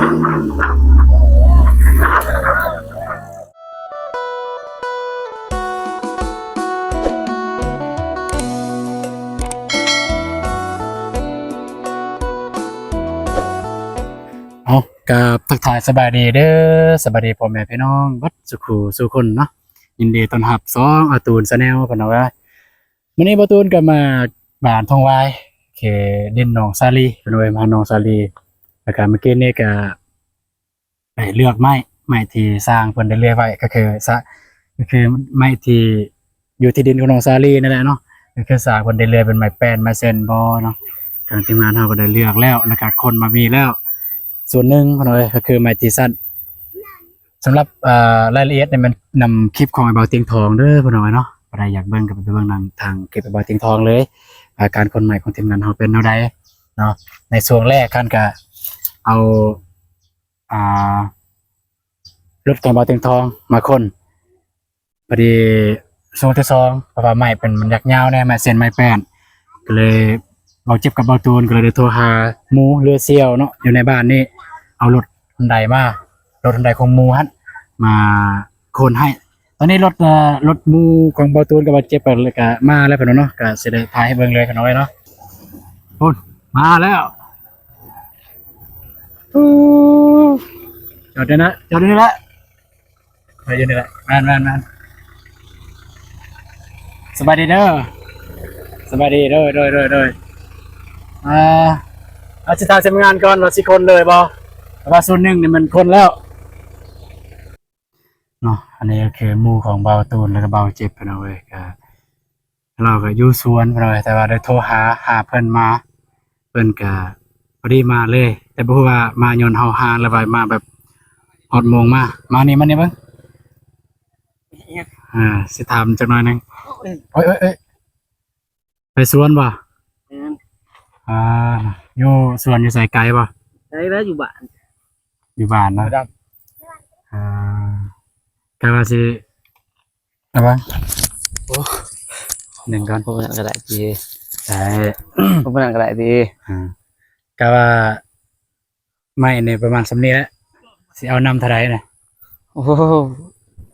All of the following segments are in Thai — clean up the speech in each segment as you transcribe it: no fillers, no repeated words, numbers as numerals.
เอากับทักทายสบายดีเด้อสบายดีพ่อแม่พี่น้องวัดสุขุสุคนเนาะยินดีต้อนรับสองอาตูนชาแนลกันเนาะว่ามื้อนี้บ่ตูนก็มาบ้านทองวายเขตดินหนองสาลีเป็นไว้มาหนองสาลีแล้วก็เมื่อกี้นี่ก็ไปเลือกไม้ที่สร้างเพิ่นได้เลือกไว้ก็คือไม้ที่อยู่ที่ดินของหนองสาลีนั่นแหละเนาะก็คือสร้างเพิ่นได้เลือกเป็นไม้แป้นไม้เส้นบ่เนาะทางทีมงานเฮาก็ได้เลือกแล้วแล้วก็คนมามีแล้วส่วนหนึ่งพี่น้องก็คือไมตีสั้นสำหรับรายละเอียดเนี่ยมันนำคลิปของไอ้เบาเตียงทองเด้อพี่น้องเนาะใครอยากเบิ่งก็ไปเบิ่งทางคลิปไอ้เบาเตียงทองเลยอาการคนใหม่ของทีมงานเราเป็นแนวใดเนาะในช่วงแรกขั้นก็เอารถของเบาเตียงทองมาคนพอดีช่วงที่สองเพราะว่าไม้เป็นมันยักยาวเนี่ยไม้เส้นไม้แป้นก็เลยเบาเจ็บกับเบาตูนก็เลยได้โทรหาหมูเรือเซี่ยวเนาะอยู่ในบ้านนี่เอารถคันใดของหมูฮั่นมาโคนให้ตอนนี้รถหมูของเบาตูนกับเบาเจ็บเลยก็มาแล้วพี่น้องเนาะก็สิได้ถ่ายให้เบิ่งเลยพี่น้องเนาะพุ่นมาแล้วจอดนี่ละไปอยู่นี่แหละแม่นสบายดีเด้อสบายดีเด้อเอาสิทางทำงานก่อนว่าสิคนเลยบ่แต่ว่าส่วนหนึ่งนี่มันคนแล้วเนาะอันนี้ก็คือหมู่ของเบาตูนแล้วก็เบาเจ็บไปเนาะเว้ยก็เราก็อยู่สวนไปเลยแต่ว่าได้โทรหาเพิ่นมาเพิ่นก็พอดีมาเลยแต่บ่ฮู้ว่ามาย้อนเฮาหาแล้วว่ามาแบบฮอดโมงมานี่เบิ่งสิถามจักหน่อยนึงโอ้ยไปสวนบ่อยู่สวนอยู่ไสไกลบ่ไกลแล้วอยู่บ้านเนาะกะว่าสิระวังโอ้หนึ่งก่อน พวกนั้นก็ได้ดี ใช่ พวกนั้นก็ได้ดีกะว่าไม่เนี่ยประมาณสำนี้แหละสิเอานำเท่าไหร่น่ะโอ้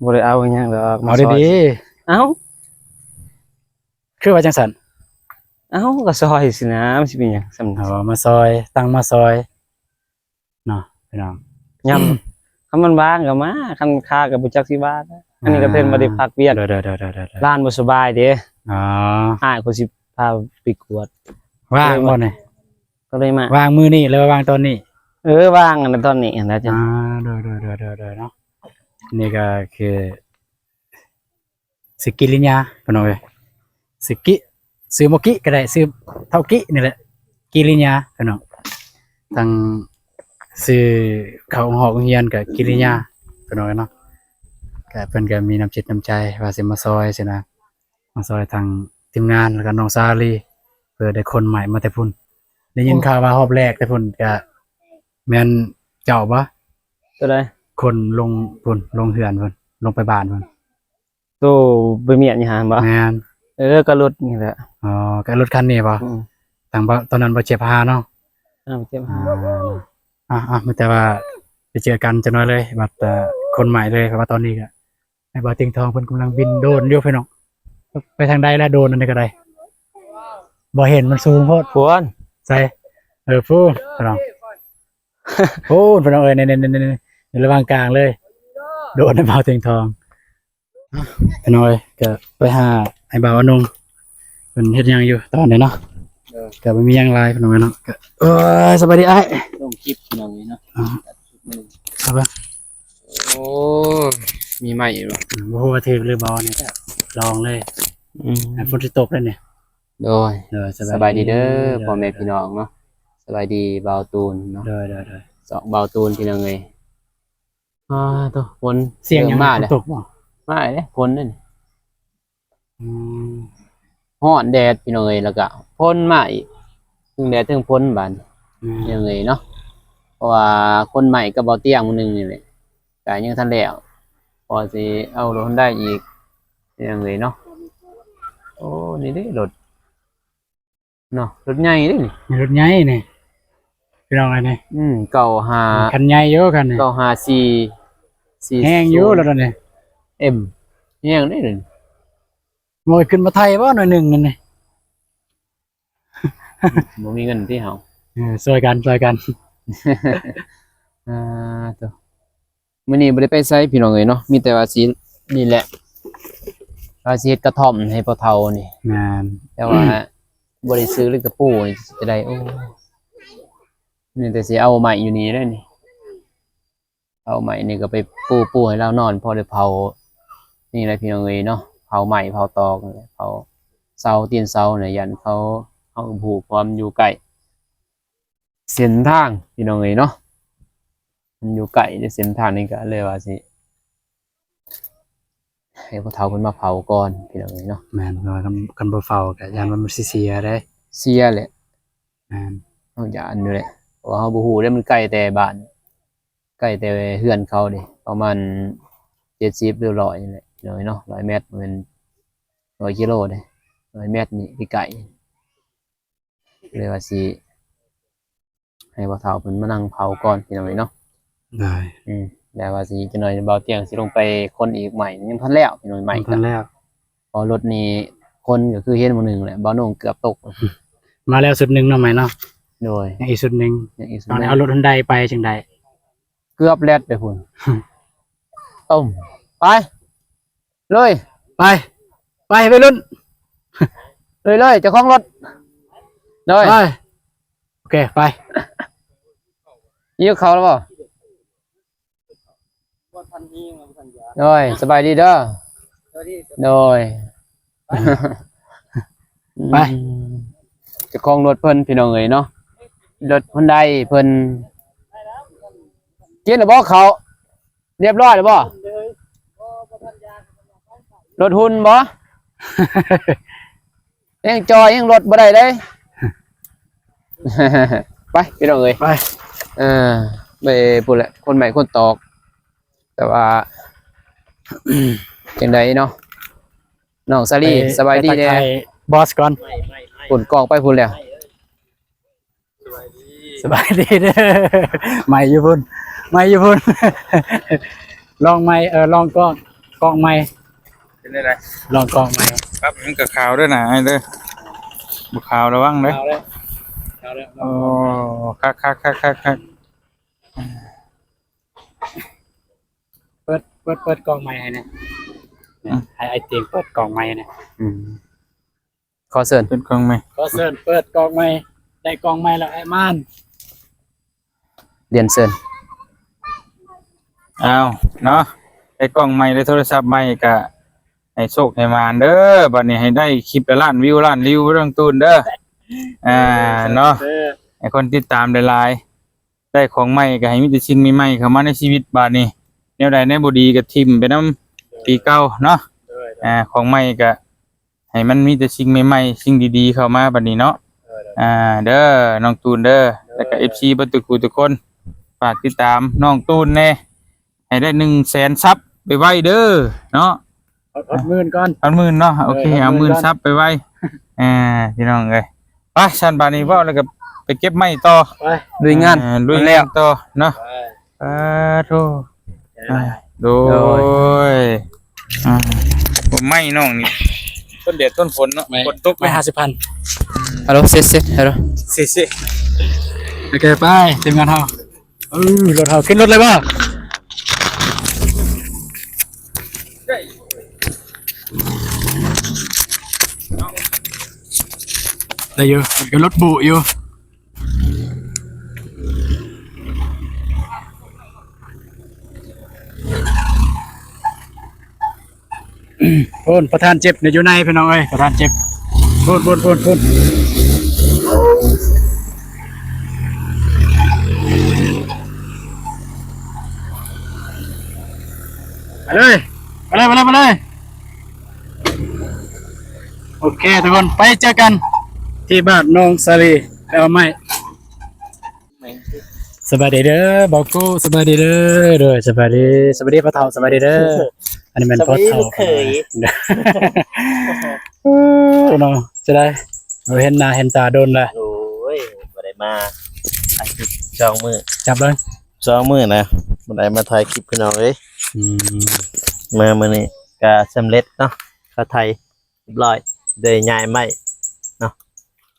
บ่ได้เอาหยังดอกเอาดีๆเอ้าคือว่าจังซั่นก็ซอยสินะมันสิเป็นหยังสำเอามาซอยตั้งมาซอยเนาะพี่น้องยำคำมันบ้างก็มาคันค่าก็บ่จักสิบาทอันนี้ก็เพิ่นบ่ได้พักเวียกเด้อร้านบ่สบายเด้อ๋ออ้ายก็สิพาไปกวดว่างบ่นี่ก็เลยมาว่างมื้อนี้หรือว่างตอนนี้ว่างอันตอนนี้นะจ๊ะเด้อเนาะนี่ก็คือสกิลิญญาพี่น้องเอ้ยสกิซื้อโมกิก็ได้ซื้อเท่ากินี่แหละกิริญญาพี่น้องทางซื้อเขาหอกเฮียนกับกิริญญาพี่น้องเนาะก็เพิ่นก็มีน้ำจิตน้ำใจว่าสิมาซอยสินะมาซอยทางทีมงานแล้วก็น้องซาลีเพื่อได้คนใหม่มาแต่พุ่นได้ยินข่าวว่ารอบแรกแต่พุ่นก็แม่นเจ้าบ่ตัวใดคนลงพุ่นลงเฮือนพุ่นลงไปบ้านพุ่นโตไปเมียนอยู่หั่นบ่แม่นก็รถนี่แหละอ๋อก็รถคันนี้บ่ทางบ่ตอนนั้นบ่เจ็บหาเนาะเจ็บหามันแต่ว่าไปเจอกันจะน้อยเลยบัดคนใหม่เลยเพราะว่าตอนนี้ก็ไอ้บ่าวเตียงทองเพิ่นกำลังบินโดรนอยู่พี่น้องไปทางใดแล้วโดรนอันนี้ก็ได้บ่เห็นมันสูงโพดพวนใส่ฟูพี่น้องฟูพี่น้องในระหว่างกลางเลยโดรนไอ้บ่าวเตียงทองพี่น้อยก็ไปหาไอ้บ่าวอนงเพิ่นเฮ็ดหยังอยู่ตอนนี้เนาะก็บ่มีหยังหลายพี่น้องเนาะก็สบายดีอ้ายลงคลิปพี่น้องนี่เนาะครับบ่โอ้มีใหม่อยู่บ่ฮู้ว่าถึกหรือบ่นี่ลองเลยฝนสิตกแล้วเนี่ยโดยสบายดีเด้อพ่อแม่พี่น้องเนาะสบายดีเบาตูนเนาะเด้อสองเบาตูนพี่น้องเอ้ยตัวฝนเสียงยังมาเลยตกบ่มาเด้ฝนนั่นฮ้อนแดดพี่น้องเอ้ยแล้วก็ฝนมาอีกถึงแดดถึงฝนบาดยังไงเนาะเพราะว่าคนใหม่ก็เบาเตียงมื้อนึงนี่แหละก็ยังทันแล้วพอสิเอารถได้อีกยังไงเนาะโอ้นี่เด้รถเนาะรถใหญ่เด้นี่รถใหญ่นี่ พี่น้องไอ้นี่ เก่าหา คันใหญ่อยู่คันนี่ เก่าหาสี่สี่ แห้งอยู่แล้วตอนนี้ เอ็มแห้งได้เลย โงยขึ้นมาไทยบ่หน่อยหนึงนั่นนี่ บ่มีเงินที่เฮา ช่วยกัน ตัวมื้อนี้บ่ได้ไปไสพี่น้องเอ้ยเนาะมีแต่ว่าสินี่แหละว่าสิเฮ็ดกระท่อมให้พ่อเฒ่านี่ งาน แต่ว่าบ่ได้ซื้อเลยกระปูนี่จะได้โอ้นี่แต่สิเอาใหม่อยู่นี่ได้นี่เอาใหม่นี่ก็ไปปูให้เรานอนพอได้เผานี่แหละพี่น้องเอ้ยเนาะเผาใหม่เผาตอกเผาเสาตีนเสาเนี่ยยันเขาเอาผูกความอยู่ใกล้เส้นทางพี่น้องเอ้ยเนาะมันอยู่ใกล้ในเส้นทางนี่ก็เลยว่าสิให้พวกเฒ่าเพิ่นมาเผาก่อนพี่น้องเอ้ยเนาะ แม่นว่ากันบ่เฝ้าก็ยานมันสิเสียได้ เสียแหละ แม่น เฮาย่านอยู่แหละเพราะว่าเฮาบ่ฮู้เด้มันใกล้แต่บ้านใกล้แต่เฮือนเขาเด้ประมาณ70หรือ100นี่แหละพี่น้องเอ้ยเนาะ100 เมตรมัน100 กิโลเด้100 เมตรนี่ที่ไกลเลยว่าสิให้บ่าวเฒ่าเพิ่นมานั่งเผาก่อนพี่น้องเอ้ยเนาะ ได้ แล้วว่าสิจักหน่อยเบาเตียงสิลงไปคนอีกใหม่ยังทันแล้วพี่น้องใหม่ ตอนแรก พอรถนี้คนก็คือเห็นมื้อนึงแหละบ่าวโหน่งเกือบตก มาแล้วสุดหนึงเนาะไหมเนาะ โดย ยังอีกสุดหนึง อย่างอีกสุด ตอน ห นี้ นึ่ง เอารถคันใดไปจังได๋ เกือบแลดไปพุ่น ต้มไปเลย ไปไปรุ่น เลยเจ้าของรถเลย ไปโอเคไป ยิ้วเขาแล้วบ่โดยสบายดีเด้อโดย ไป เจ้าของรถเพิ่นพี่น้องเอ้ยเนาะรถHyundaiเพิ่นกินแล้วบ่เขาเรียบร้อยแล้วบ่รถหุ่นบ่ ยังจอยยังรถบ่ได้เลย ไปพี่น้องเอ้ย ไป ไปพูดแหละคนใหม่คนตอก แต่ว่า จังไดเนาะน้องซาลีสบายดี ไป เด้ ทักทายบอสก่อน ปุ่นกองไปพุ่นแล้ว สบายดีเด้อไม่อยู่พุ่นไม่อยู่พุ่น ลองไม่ลองกล้องไม่ เป็นได้ไร ลองกล้องไม่ ครับมันกับข่าวด้วยนะไอ้เด้อบุข่าวระวังเลย เอาเลยเอาเลย โอ้คัก เปิดกล้องไม่ให้เนี่ยให้ไอเตียงเปิดกล้องไม่เนี่ย ขอเชิญ เป็นกองไหม ก็เสิร์นเปิดกล้องไม่ได้กล้องไม่แล้วไอ้ม่าน เรียนเชิญ เอาเนาะไอ้กล้องใหม่ได้โทรศัพท์ใหม่กะให้โชคให้มานเด้อบัดนี้ให้ได้คลิปละล้านวิวเรื่องตูนเด้อเนาะให้คนติดตามหลายๆได้ของใหม่ก็ให้มีแต่ชิ้นใหม่ๆเข้ามาในชีวิตบัดนี้แนวใดแนวบ่ดีก็ทิ่มไปนำปีเก่าเนาะของใหม่ก็ให้มันมีแต่สิ่งใหม่ๆสิ่งดีๆเข้ามาบัดนี้เนาะเด้อน้องตูนเด้อแล้วก็ FC เบ่ทุกคนฝากติดตามน้องตูนแน่ให้ได้100,000ซับไปไว้เด้อเนาะ เอาหมื่นก่อน เอา10,000เนาะโอเคเอา10,000ซับไปไว้พี่น้องเอ้ยไปชั้นบาดนี้เว้าแล้วก็ไปเก็บไม้ต่อ ไป ลุยงาน ลุยแล้วต่อเนาะโธ่โดยผมไม้น้องนี่ต้นแดดต้นฝนเนาะฝนตก ไม่50,000 ฮัลโหลเสร็จฮัลโหล สิ โอเคไปทีมงานเฮารถเฮาขึ้นรถเลยป่ะได้อยู่ก็รถบุอยู่โอนประธานเจ็บเนี่ยอยู่ในพี่น้องเอ้ยประธานเจ็บพูนไปเลยโอเคทุกคนไปเจอกันที่บ้านน้องสาลีแล้วไม่สบายดีเด้อบอกกูสบายดีเด้อด้วยสบายดีพ่อเฒ่าสบายดีเด้ออันนี้มันพ่อเฒ่าเคยเนาะจะได้เห็นหน้าเห็นตาโดนละ โอ้ยบ่ได้มาอาทิตย์ 2 มื้อ จับเลย 2 มื้อนะบ่ได้มาถ่ายคลิปพี่น้องเอ้ย อืม มามื้อนี้ก็สำเร็จเนาะเข้าไทยเรียบร้อยได้ย้ายไม้เนาะ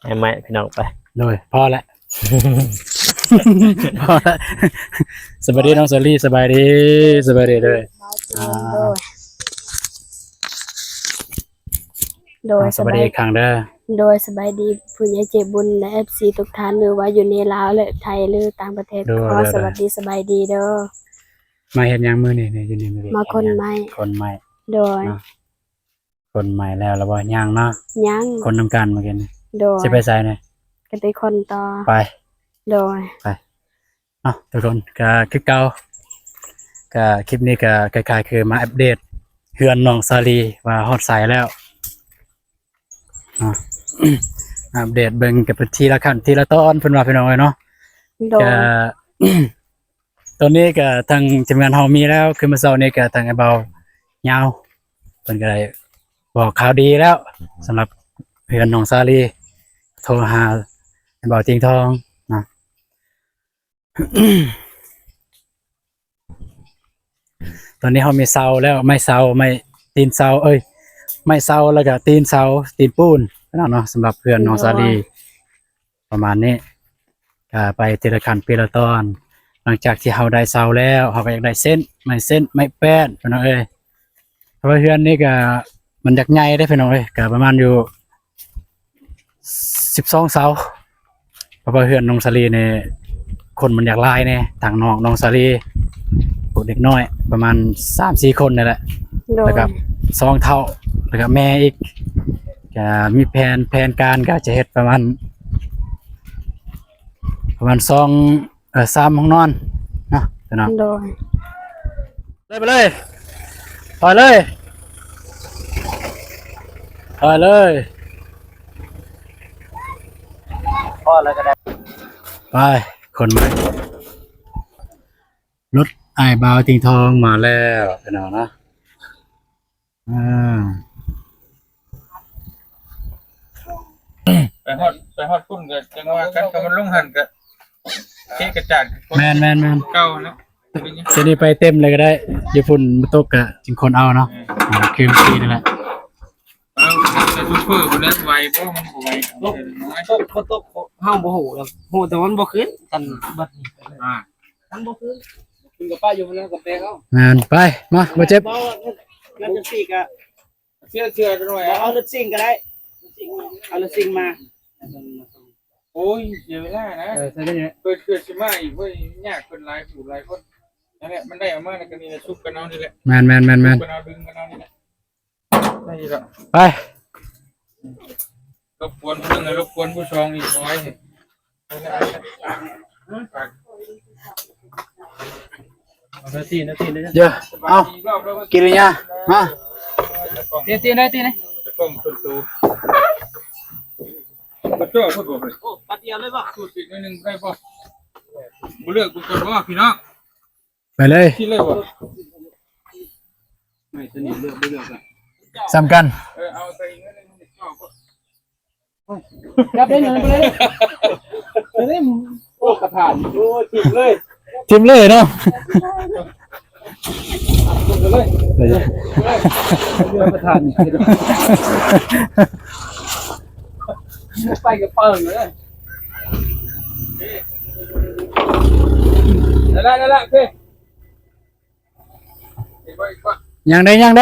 ย้ายไม้พี่น้องไป โดยพอแล้ว พอแล้วสบายดีน้องสลีสบายดีสบายดีเลย โดย สบายดีอีกครั้งเด้อ โดยสบายดีผู้ใหญ่ใจบุญและ FC ทุกท่านหรือว่าอยู่ในลาวและไทยหรือต่างประเทศขอสวัสดีสบายดีเด้อ มาเฮ็ดหยังมื้อนี่อยู่นี่มื้อนี้ มาคนใหม่ คนใหม่ โดย คนใหม่แล้วบ่ย่างเนาะ ยัง คนนำกันเมื่อกี้นี่ โดย สิไปไสนี่ ก็เป็นคนต่อ ไป โดย ทุกคนก็คือเก่าก็คลิปนี้ก็คล้ายๆคือมาอัปเดตเฮือนน้องซาลีว่าฮอดไสแล้วอ่ะ อัปเดตเบิ่งกับทีละขั้นทีละตอนเพิ่นว่าพี่น้องเอ้ยเนาะ โดย ก็ ตอนนี้ก็ทางทีมงานเฮามีแล้วคือเมื่อเช้านี้ก็ทางไอ้เบายาวเพิ่นก็ได้บอกข่าวดีแล้วสำหรับเพื่อนน้องซาลีโทรหาไอ้เบาติงทองนะ ตอนนี้เฮามีเสาแล้วไม่เสาไม่ตีนเสาไม่เสาแล้วก็ตีนเสาตีนปูนเนาะสำหรับเพื่อนน้องซาลีประมาณนี้ก็ไปทีละขั้นทีละตอน หลังจากที่เฮาได้เสาแล้วเฮาก็อยากได้เส้นไม่แป้นพี่น้องเอ้ยเพราะว่าเฮือนนี่ก็มันอยากใหญ่ได้พี่น้องเอ้ยก็ประมาณอยู่12เสาเพราะว่าเฮือนน้องสาลีนี่คนมันอยากหลายแน่ทางน้องสาลีพวกเด็กน้อยประมาณ 3-4 คนนี่แหละ โดย แล้วก็2เท่าแล้วก็แม่อีกก็มีแผนการก็จะเฮ็ดประมาณ3ห้องนอนเนาะพี่น้อง โดย ไปเลยถอยเลยถอยเลย พอแล้วก็ได้ ไปคนใหม่รถไอ้ายบาวติงทองมาแล้วพี่น้องนะไปฮอดพุ่นก็จังว่ากันก็มันลงหันก็เทกระจาด แมน เก่านะ เสยนี่ไปเต็มเลยก็ได้ญี่ปุ่นมาตกกะจึงคนเอาเนาะคือปีนั่นแหละ เอาแต่ซุปเปอร์บ่ได้ไวบ่มันบ่ไวน้อย ตกเฮาบ่ฮู้ดอกฮู้แต่ว่ามันบ่ขึ้นกันบัดนี้ อ่า มันบ่ขึ้นขึ้นกับป้าอยู่มันแล้วกับแปลงเฮา แมนไปมาบ่เจ็บ บ่งั้นจะสิกะ เชื่อกันหน่อย เอารถซิ่งก็ได้เอารถซิ่งมา โอ้ยเสียเวลานะ ใช่ได้เนี่ย เกิดสิมาอีกเว้ยยากคนหลายผู้หลายคนนั่นแหละมันได้เอามาแล้วก็นี่ซุปกันเอานี่แหละ แมน กันเอาดึงกันเอานี่แหละได้ละ ไป รบกวนเพิ่นรบกวนผู้ชองอีกน้อยนาทีนะ เดี๋ยวเอากินเลยเนี่ยมา ตีได้ตีได้ จะกล้องต้นตูก็เจ้าพูดบ่เลย โอ้ปัดเดียวเลยบ่ พูดอีกนิดนึงได้ป่ะบ่เลือกกูคนว่าพี่น้อง ไปเลย ที่เลยบ่ ไม่สนิทเลือกบ่เลือกอ่ะ สำคัญ เอาไปอีกนิดนึงชอบ จับได้เลยไปเลยจะได้โอ้กระถานโอ้จิบเลย ทิมเลยเนาะ เลย ไปเลย เรือกระถานไปกับเปิ้งเลยได้โอเค ยังได้ ยัง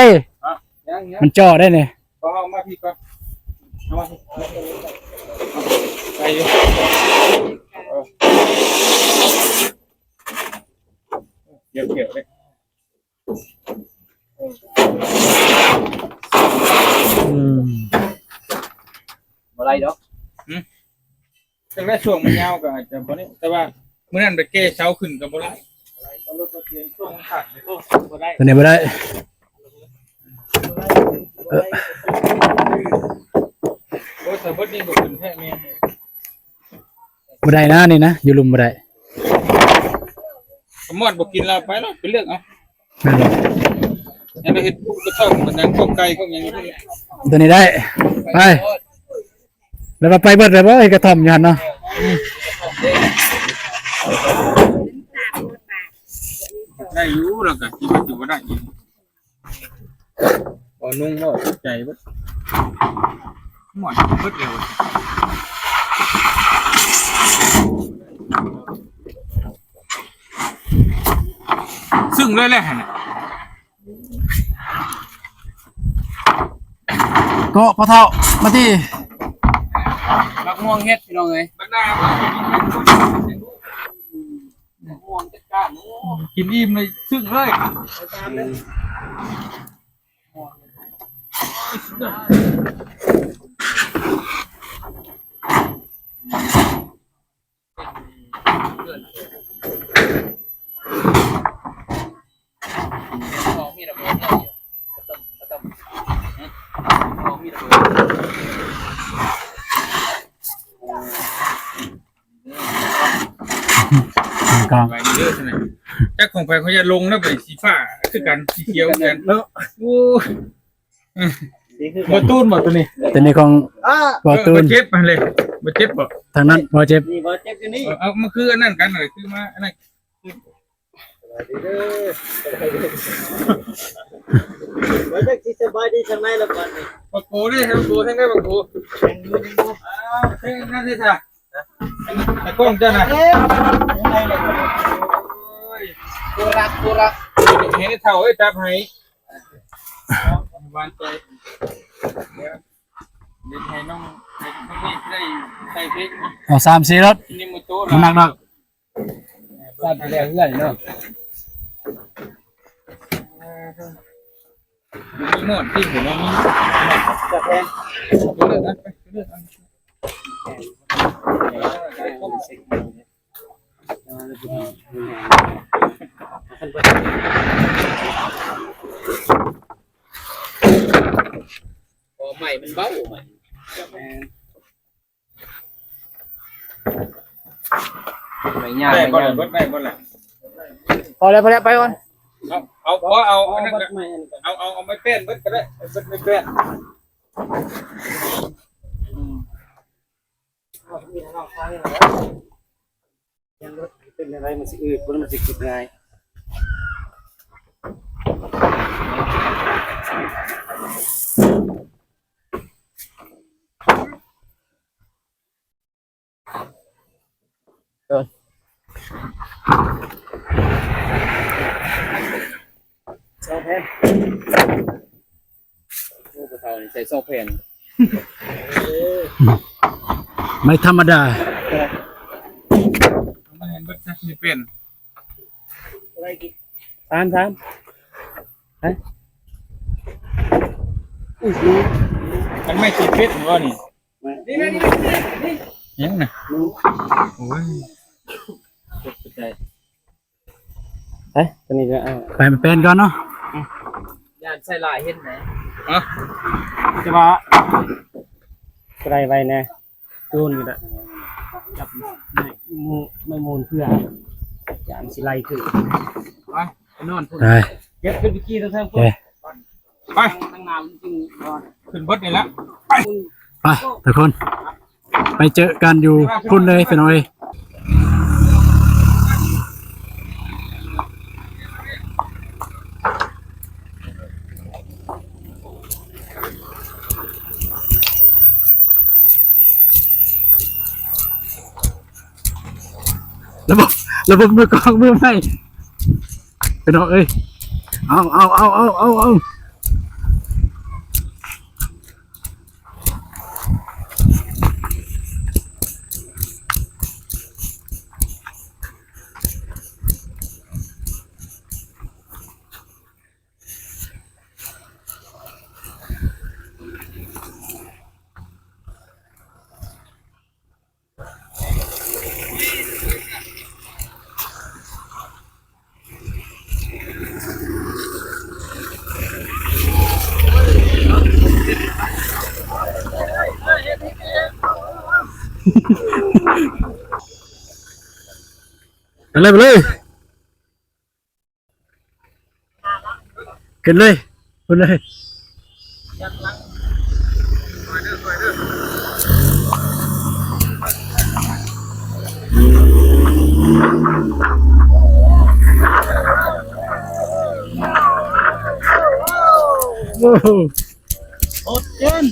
มันจ่อได้เนี่ย เอามาพี่ก่อนเอามาพี่ไปอยู่เกี่ยวเลย บ่ไรดอก จังได้ช่วงมันยาวก็อาจจะบ่นี้แต่ว่ามื้อนั้นไปเก้เช้าขึ้นก็บ่ได้เอารถมาเทียนช่วงมันขาดเลยบ่ได้ ตัวนี้บ่ได้ โอ้แต่บ่นี่บ่ขึ้นแท้แม่ บ่ได้นะนี่นะอยู่ลุมบ่ได้ หมดบ่กินแล้วไปแล้วไปเลือกเอา แม่นบ่ ยังได้เฮ็ดปุ๊กกระท่อมมันยังพวกไก่พวกหยังนี่ ตัวนี้ได้ไปแล้วมาไปเบิดเลยบ่ไอ้กระท่อมอยู่หั่นเนาะ ได้อยู่แล้วก็คิดว่าถือว่าได้อยู่บ่นุ่งบ่ตกใจเบิดหมดเบิดเร็วซึ่งเลยแหละหั่นน่ะ ก็พ่อเฒ่ามาที่ มักม่วงเฮ็ดพี่น้องเอ้ย บัดหน้า ม่วงจัดการ กินอิ่มเลยซึ่งเลย มีระเบิดเนี่ยต้มมีระเบิด กลาง ไปเยอะใช่ไหมจักของไปเขาจะลงแล้วไปสีฟ้าคือกันสีเขียวกันแล้วโอ้บ่ตูนบ่ตัวนี้ แต่นี่ของบ่ตูน บ่เจ็บมาเลยบ่เจ็บบ่ ทางนั้นบ่เจ็บ นี่บ่เจ็บอยู่นี่ เอามาคืออันนั้นกันเลยคือมาอันนั้น ไว้ได้ที่สบายดีทางไหนละก่อนนี่ บักโกนี่ครับโกทั้งได้บักโกอ้าวเฮ้ยนั่นสิจ้ะตะกล้องจ้ะนะ กูรัก เห็นเท่าไอ้จับให้วานใจเดี๋ยวให้น้องนี่ได้ใส่พริก เอา3-4รถ นี่มุโต้ น้ำหนักเนาะ สั่นไปแล้วเพื่อนเนาะ มีหมดที่ผมว่ามี จับแทน เลือกนะเลือกอัน โอ้ใหม่มันเบาใหม่ไม่ยาก ได้ ไม่ บ่ ยา ล่ะ ก เบิดได้บ่ล่ะ พอแล้วไปก่อน เอาอันนั้นเอาไม่เป็นเบิดก็ได้เบิดไม่เป็น เป็นอะไรมันสิอืดมันสิกินง่ายโซ่แผ่นโอ้ผู้เฒ่านี่ใส่โซ่แผ่น ไม่ธรรมดา มันเห็นเบิดซะไม่เป็น ทานฮะ มันไม่ติดฟิตบ่นี่ยังน่ะโอ้ย เฮ้ยตัวนี้ก็เอา ไปมันเป็นก่อนเนาะ ย่านใส่ลายเห็นไหม อ่ะ จะมาอะไรไว้แน่จูนอยู่ละจับไม่มูลเพื่ออย่างสิไลคือ ไปนอนพุ่น ไป เก็บขึ้นไปกี้ทั้ง โอเค ไป ทั้งน้ำจริงนอน ขึ้นเบิดนี่ละ ไปทุกคน ไปเจอกันอยู่พุ่นเลยพี่น้อยระบบมือกองมือไม่พี่น้องเอ้ยเอา ไปเลยขึ้นเลยขึ้นเลย โอ้โห โอดเย็น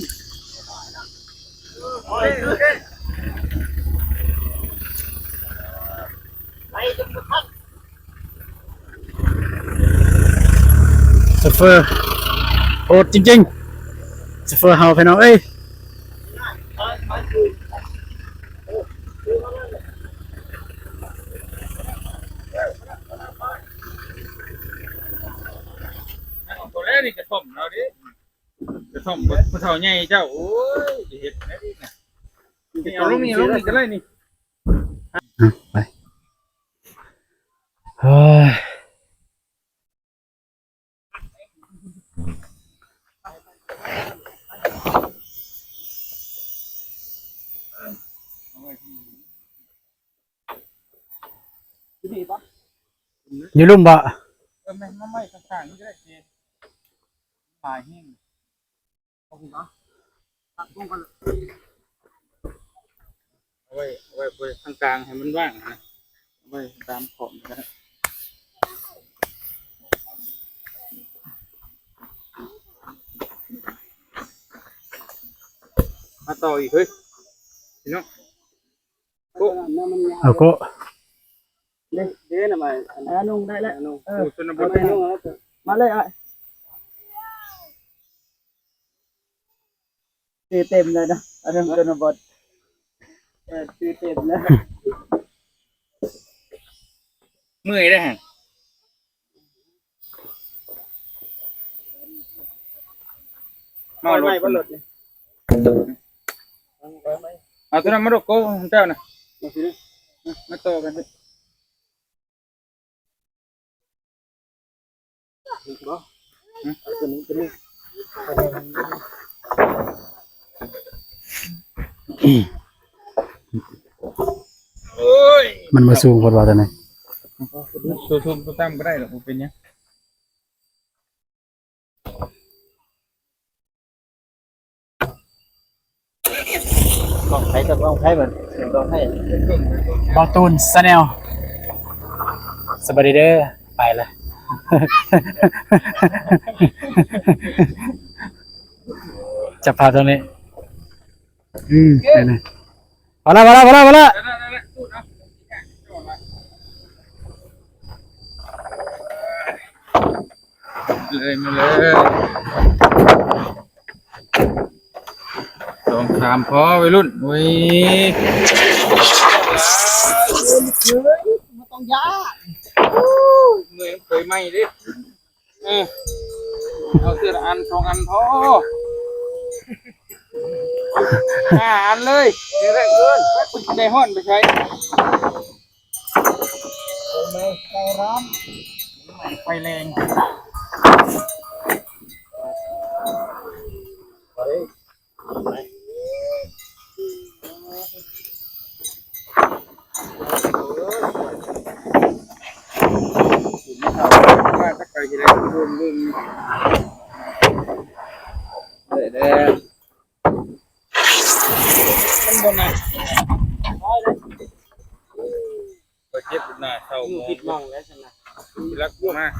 โซเฟอร์โหดจริงๆโซเฟอร์เฮาพี่น้องเอ้ย ตัวแรกนี่กระท่อมเราดิกระท่อมผู้เฒ่าใหญ่เจ้าโอ้ยเฮ็ดแม่ดิน่ะเอาลงนี่ก็ได้นี่ ไปเฮ้ยอยู่ลุ่มบ่ แม่มาไม่ข้างๆนี่ก็ได้สิปลายแห้งเอาคุณเนาะตัดลงกันเอาไว้ข้างกลางให้มันว่างนะเอาไว้ตามขอบก็ได้มาต่ออีกเฮ้ยพี่น้องโอ้ เอาโก เด้น่ะมานุ่งได้แล้วนุ่ง โหชนบท มาเลยอ่ะชื่อเต็มเลยนะอันนั้นชนบทชื่อเต็มแล้ว เมื่อยได้ฮะมาลด บ่ลดนี่ เอาตัวนั้นมาดกโก้ของเจ้านะมาต่อกันสิโอ้ย มันมาสูงกว่าตอนไหน ตัวทุ่มตัวตั้มก็ได้หรอกเป็นยัง ต้องใช้กับต้องใช้เหมือนต้องให้ บอตูนสแนลสบายดีเด้อไปละจับภาพตรงนี้นี่พอละเลยมาเลยลองถามพ่อวัยรุ่นเว้ยเมื่อยเคยไหมดิเอาเสื้ออัน2 อันพอ5 อันเลยเดี๋ยวแรกเกินคุณใจห้อนไปใช้ไฟแรงว่าถ้าใครจะได้ร่วมเด้อมันบนน่ะไปเจ็บหน้าเศร้าหมอง ผิดมองแล้วใช่ไหม รักมาก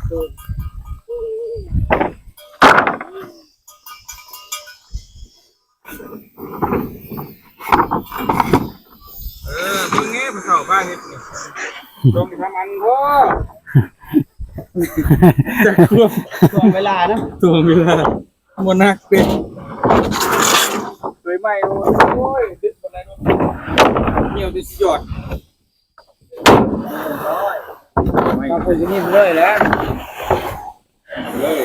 มึงเงี้ยไปเข้าบ้านเฮ็ดนี่ลงไปทำอันพ่อจะควงเวลานะควงเวลาบนนักเป็นเคยไหมโอ้ยดึกบนไหนเหี่ยวดิสยอดมาคุยกันนี่เลยแล้วเลย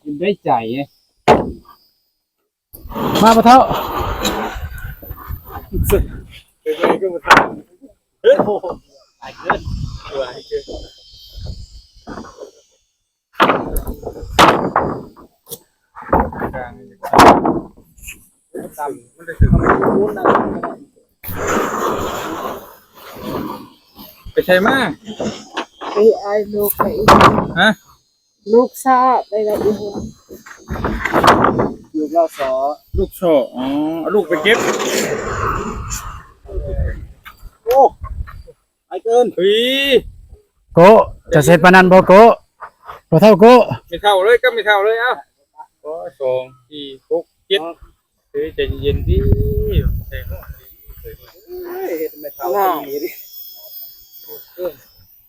กินได้ใจไง มาปะเท่า เป็นไงก็มาทำโอ้โหหายเกินหายเกินกลางนี่ตามมันจะถึงไปใช่ไหม ไอ้ลูกไป ฮะ ลูกทราบได้แล้วอีหัว ลูกเราสอ ลูกโซ่อ๋อเอาลูกไปเก็บ โอ้ เฮ้ย โกะจะเสร็จปานนั้นบ่โกะบ่เท่าโกะ ไม่เท่าเลยก็ไม่เท่าเลยเอ้าโอ้ย2 4 6 7เฮ้ยใจเย็นๆดิใจร้อนดิเฮ็ดไม่เท่าดิ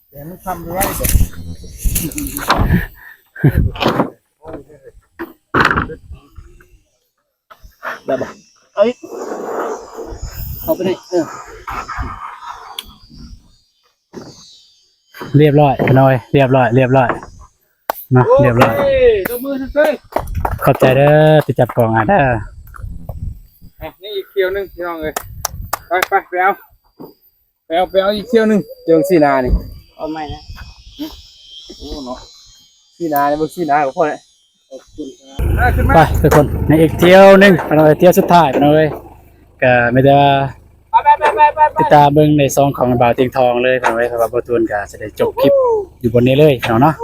แต่มันทำไรบ่ได้บ่เอ้ยเข้าไปนี่เรียบร้อยพี่น้อยเรียบร้อยเนะเรียบร้อย ยกมือเฮ้ย ขอบใจเด้อที่จับกล่องอ่ะเด้อ นี่อีกเที่ยวนึงพี่น้องเอ้ยไปเอาอีกเที่ยวนึง เจิงสีนานี่ เอาใหม่นะ โอ้เนาะสีนานี่บ่สีนาก็พอแล้ว ขึ้นมา ไปทุกคนในอีกเที่ยวหนึงพี่น้อยเที่ยวสุดท้ายพี่น้อยก็ไม่ได้ว่าติดตามเบิ่งในซองของบ่าวเตียงทองเลยพี่น้อยเพราะว่าบ่ตูนก็จะได้จบคลิปอยู่บนนี้เลยพี่น้องเนาะ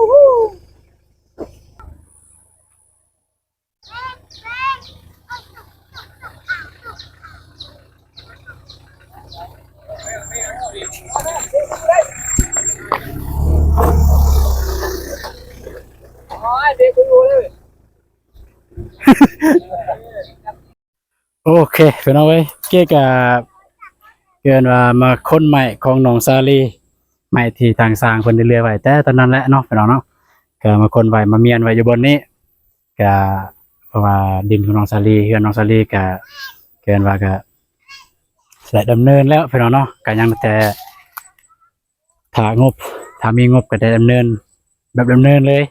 โอเคพี่น้องเว้ยเกี่ยวกับเกินว่ามาค้นใหม่ของหนองซาลีใหม่ที่ทางสร้างเพิ่นได้เลือกไว้แต่ตอนนั้นแหละเนาะพี่น้องเนาะก็มาค้นไว้มาเมียนไว้อยู่บนนี้ก็เพราะว่าดินของหนองซาลีเฮือนหนองซาลีก็เกินว่าก็ได้ดำเนินแล้วพี่น้องเนาะก็ยังแต่ถ้ามีงบก็ได้ดำเนินแบบดำเนินเลย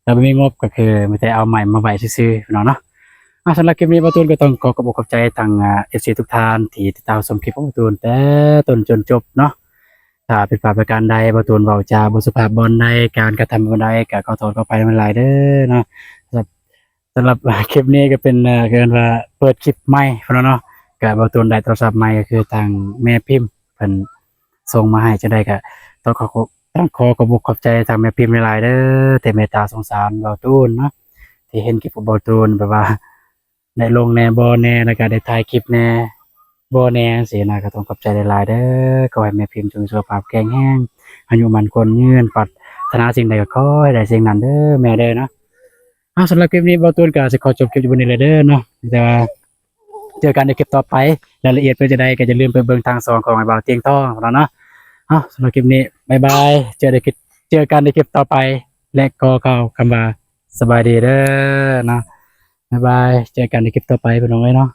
ถ้าไม่มีงบก็คือไม่ได้เอาใหม่มาไว้ซื่อๆพี่น้องเนาะ สำหรับคลิปนี้ประตูนก็ต้องขอขอบใจทางFC ทุกท่านที่ติดตามชมคลิปของประตูนแต่ต้นจนจบเนาะถ้าเป็นฝ่ายประการใดประตูนเว้าจาบ่สุภาพบ่ใดการกระทำบ่ใดก็ขอโทษขออภัยมันหลายเด้อเนาะสำหรับคลิปนี้ก็เป็นเกินว่าเปิดคลิปใหม่พุ่นเนาะก็ประตูนได้โทรศัพท์ใหม่ก็คือทางแม่พิมพ์เพิ่นส่งมาให้จังได๋ก็ต้องขอขอบใจทางแม่พิมพ์หลายๆเด้อที่เมตตาสงสารประตูนเนาะที่เห็นคลิปของประตูนแบบว่าได้ลงแน่บ่แน่แล้วก็ได้ถ่ายคลิปแน่บ่แน่จังซี่นะก็ต้องขอบใจหลายๆเด้อขอให้แม่พิมพ์จงสุขภาพแข็งแรงอายุมั่นขวัญยืนปรารถนาสิ่งใดก็ขอให้ได้สิ่งนั้นเด้อแม่เด้อเนาะสำหรับคลิปนี้บ่ตูนก็สิขอจบคลิปอยู่บนนี้เลยเด้อเนาะแต่ว่าเจอกันในคลิปต่อไปรายละเอียดเป็นจังไดก็อย่าลืมไปเบิ่งทาง2ของไอ้บ่าวเตียงทองเนาะสำหรับคลิปนี้บ๊ายบายเจอกันในคลิปต่อไปและก็กล่าวคำว่าสบายดีเด้อเนาะบ๊ายบายเจอกันในคลิปต่อไปพี่น้องเอ้ยเนาะ